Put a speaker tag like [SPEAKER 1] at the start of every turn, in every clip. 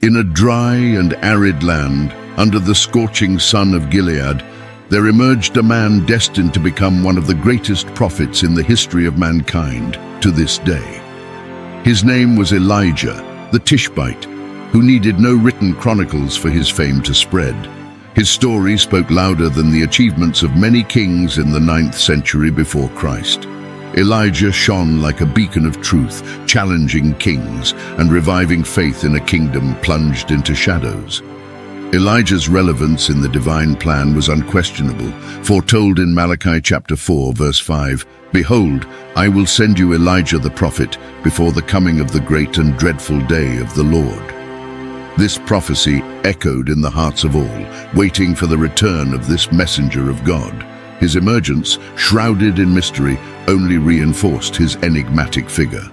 [SPEAKER 1] In a dry and arid land, under the scorching sun of Gilead, there emerged a man destined to become one of the greatest prophets in the history of mankind to this day. His name was Elijah, the Tishbite, who needed no written chronicles for his fame to spread. His story spoke louder than the achievements of many kings in the 9th century before Christ. Elijah shone like a beacon of truth, challenging kings and reviving faith in a kingdom plunged into shadows. Elijah's relevance in the divine plan was unquestionable, foretold in Malachi chapter 4, verse 5, "Behold, I will send you Elijah the prophet before the coming of the great and dreadful day of the Lord." This prophecy echoed in the hearts of all, waiting for the return of this messenger of God. His emergence, shrouded in mystery, only reinforced his enigmatic figure.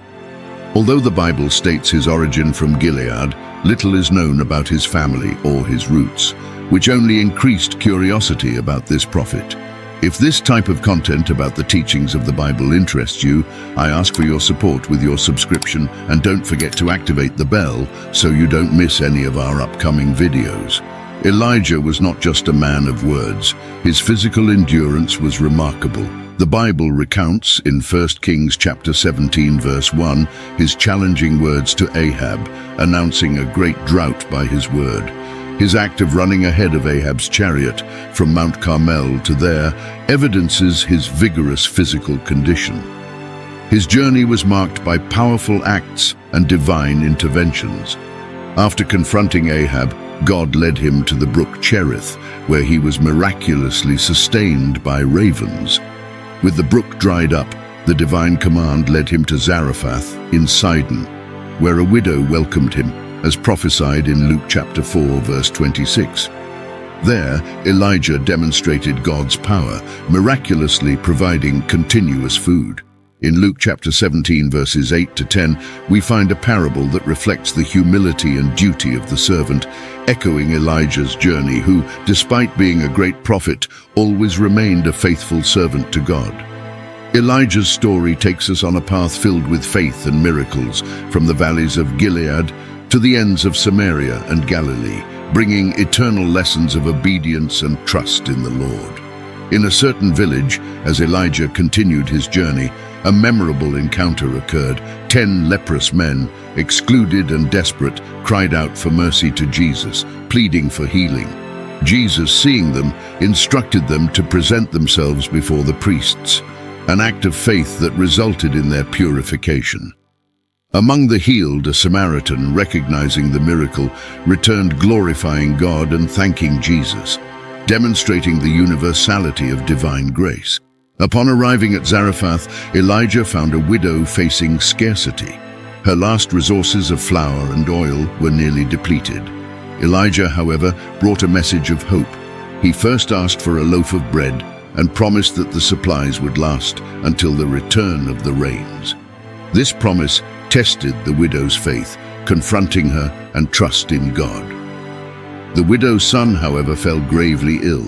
[SPEAKER 1] Although the Bible states his origin from Gilead, little is known about his family or his roots, which only increased curiosity about this prophet. If this type of content about the teachings of the Bible interests you, I ask for your support with your subscription, and don't forget to activate the bell so you don't miss any of our upcoming videos. Elijah was not just a man of words. His physical endurance was remarkable. The Bible recounts in 1 Kings chapter 17 verse 1 his challenging words to Ahab, announcing a great drought by his word. His act of running ahead of Ahab's chariot from Mount Carmel to there evidences his vigorous physical condition. His journey was marked by powerful acts and divine interventions. After confronting Ahab, God led him to the brook Cherith, where he was miraculously sustained by ravens. With the brook dried up, the divine command led him to Zarephath in Sidon, where a widow welcomed him, as prophesied in Luke chapter 4, verse 26. There, Elijah demonstrated God's power, miraculously providing continuous food. In Luke chapter 17, verses 8 to 10, we find a parable that reflects the humility and duty of the servant, echoing Elijah's journey, who, despite being a great prophet, always remained a faithful servant to God. Elijah's story takes us on a path filled with faith and miracles, from the valleys of Gilead to the ends of Samaria and Galilee, bringing eternal lessons of obedience and trust in the Lord. In a certain village, as Elijah continued his journey, a memorable encounter occurred. 10 leprous men, excluded and desperate, cried out for mercy to Jesus, pleading for healing. Jesus, seeing them, instructed them to present themselves before the priests, an act of faith that resulted in their purification. Among the healed, a Samaritan, recognizing the miracle, returned glorifying God and thanking Jesus, demonstrating the universality of divine grace. Upon arriving at Zarephath, Elijah found a widow facing scarcity. Her last resources of flour and oil were nearly depleted. Elijah, however, brought a message of hope. He first asked for a loaf of bread and promised that the supplies would last until the return of the rains. This promise tested the widow's faith, confronting her and trust in God. The widow's son, however, fell gravely ill.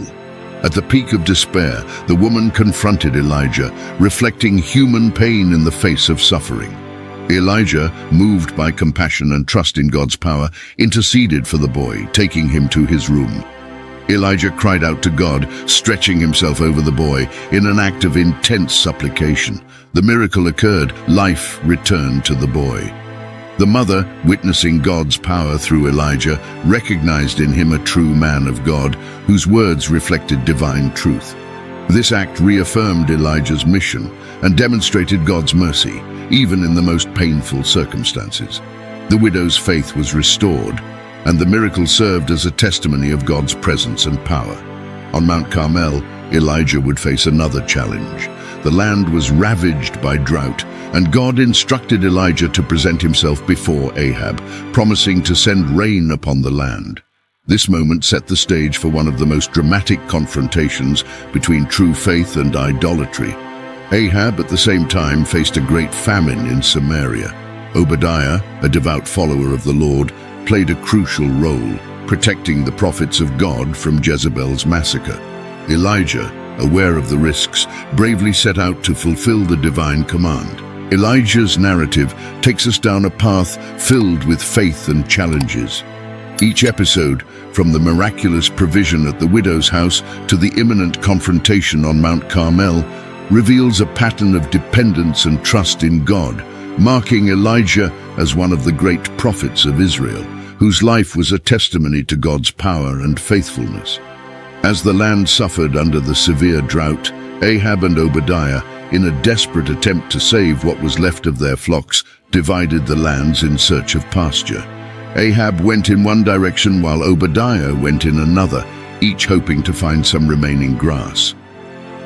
[SPEAKER 1] At the peak of despair, the woman confronted Elijah, reflecting human pain in the face of suffering. Elijah, moved by compassion and trust in God's power, interceded for the boy, taking him to his room. Elijah cried out to God, stretching himself over the boy in an act of intense supplication. The miracle occurred. Life returned to the boy. The mother, witnessing God's power through Elijah, recognized in him a true man of God, whose words reflected divine truth. This act reaffirmed Elijah's mission and demonstrated God's mercy, even in the most painful circumstances. The widow's faith was restored, and the miracle served as a testimony of God's presence and power. On Mount Carmel, Elijah would face another challenge. The land was ravaged by drought, and God instructed Elijah to present himself before Ahab, promising to send rain upon the land. This moment set the stage for one of the most dramatic confrontations between true faith and idolatry. Ahab, at the same time, faced a great famine in Samaria. Obadiah, a devout follower of the Lord, played a crucial role, protecting the prophets of God from Jezebel's massacre. Elijah, aware of the risks, bravely set out to fulfill the divine command. Elijah's narrative takes us down a path filled with faith and challenges. Each episode, from the miraculous provision at the widow's house to the imminent confrontation on Mount Carmel, reveals a pattern of dependence and trust in God, marking Elijah as one of the great prophets of Israel, whose life was a testimony to God's power and faithfulness. As the land suffered under the severe drought, Ahab and Obadiah, in a desperate attempt to save what was left of their flocks, divided the lands in search of pasture. Ahab went in one direction while Obadiah went in another, each hoping to find some remaining grass.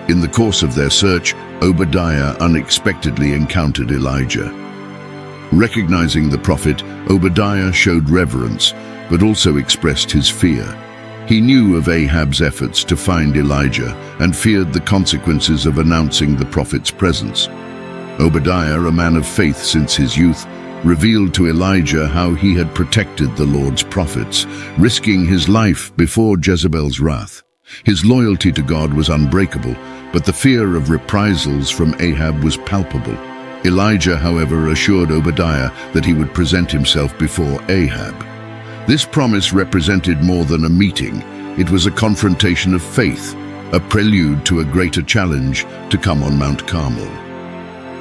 [SPEAKER 1] In the course of their search, Obadiah unexpectedly encountered Elijah. Recognizing the prophet, Obadiah showed reverence, but also expressed his fear. He knew of Ahab's efforts to find Elijah and feared the consequences of announcing the prophet's presence. Obadiah, a man of faith since his youth, revealed to Elijah how he had protected the Lord's prophets, risking his life before Jezebel's wrath. His loyalty to God was unbreakable, but the fear of reprisals from Ahab was palpable. Elijah, however, assured Obadiah that he would present himself before Ahab. This promise represented more than a meeting. It was a confrontation of faith, a prelude to a greater challenge to come on Mount Carmel.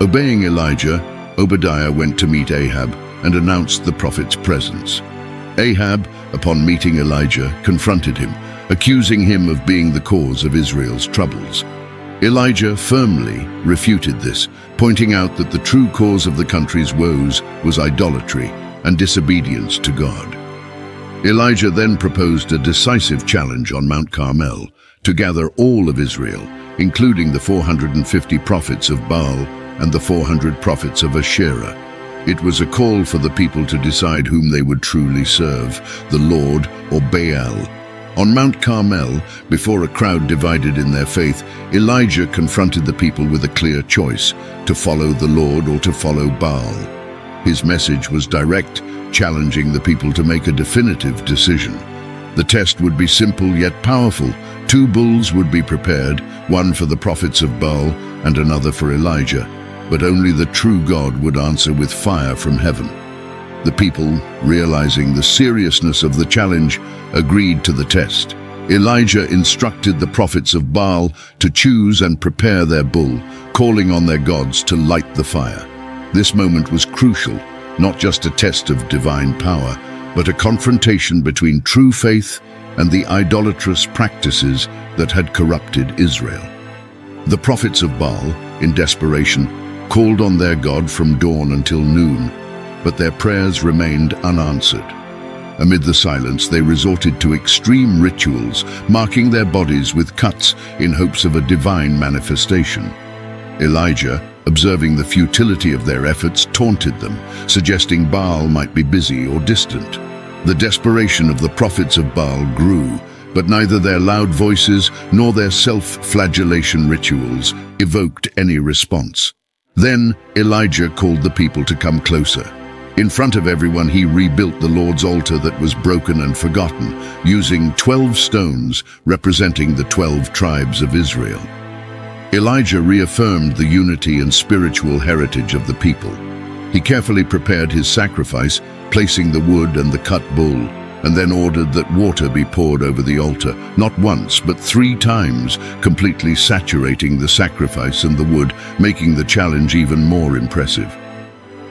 [SPEAKER 1] Obeying Elijah, Obadiah went to meet Ahab and announced the prophet's presence. Ahab, upon meeting Elijah, confronted him, accusing him of being the cause of Israel's troubles. Elijah firmly refuted this, pointing out that the true cause of the country's woes was idolatry and disobedience to God. Elijah then proposed a decisive challenge on Mount Carmel to gather all of Israel, including the 450 prophets of Baal and the 400 prophets of Asherah. It was a call for the people to decide whom they would truly serve, the Lord or Baal. On Mount Carmel, before a crowd divided in their faith, Elijah confronted the people with a clear choice, to follow the Lord or to follow Baal. His message was direct, challenging the people to make a definitive decision. The test would be simple yet powerful. 2 bulls would be prepared, one for the prophets of Baal and another for Elijah. But only the true God would answer with fire from heaven. The people, realizing the seriousness of the challenge, agreed to the test. Elijah instructed the prophets of Baal to choose and prepare their bull, calling on their gods to light the fire. This moment was crucial, not just a test of divine power, but a confrontation between true faith and the idolatrous practices that had corrupted Israel. The prophets of Baal, in desperation, called on their God from dawn until noon, but their prayers remained unanswered. Amid the silence, they resorted to extreme rituals, marking their bodies with cuts in hopes of a divine manifestation. Elijah, observing the futility of their efforts, taunted them, suggesting Baal might be busy or distant. The desperation of the prophets of Baal grew, but neither their loud voices nor their self-flagellation rituals evoked any response. Then Elijah called the people to come closer. In front of everyone, he rebuilt the Lord's altar that was broken and forgotten, using 12 stones representing the 12 tribes of Israel. Elijah reaffirmed the unity and spiritual heritage of the people. He carefully prepared his sacrifice, placing the wood and the cut bull, and then ordered that water be poured over the altar, not once, but 3 times, completely saturating the sacrifice and the wood, making the challenge even more impressive.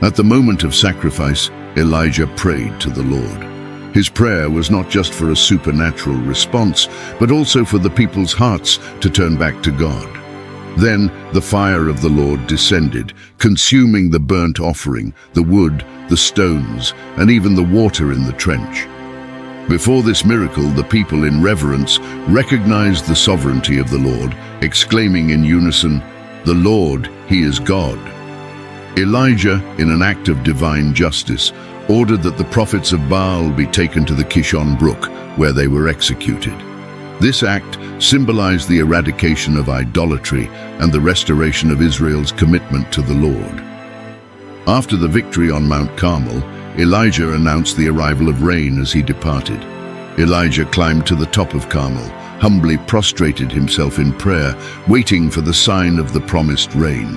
[SPEAKER 1] At the moment of sacrifice, Elijah prayed to the Lord. His prayer was not just for a supernatural response, but also for the people's hearts to turn back to God. Then the fire of the Lord descended, consuming the burnt offering, the wood, the stones, and even the water in the trench. Before this miracle, the people in reverence recognized the sovereignty of the Lord, exclaiming in unison, "The Lord, He is God." Elijah, in an act of divine justice, ordered that the prophets of Baal be taken to the Kishon Brook, where they were executed. This act symbolized the eradication of idolatry and the restoration of Israel's commitment to the Lord. After the victory on Mount Carmel, Elijah announced the arrival of rain as he departed. Elijah climbed to the top of Carmel, humbly prostrated himself in prayer, waiting for the sign of the promised rain.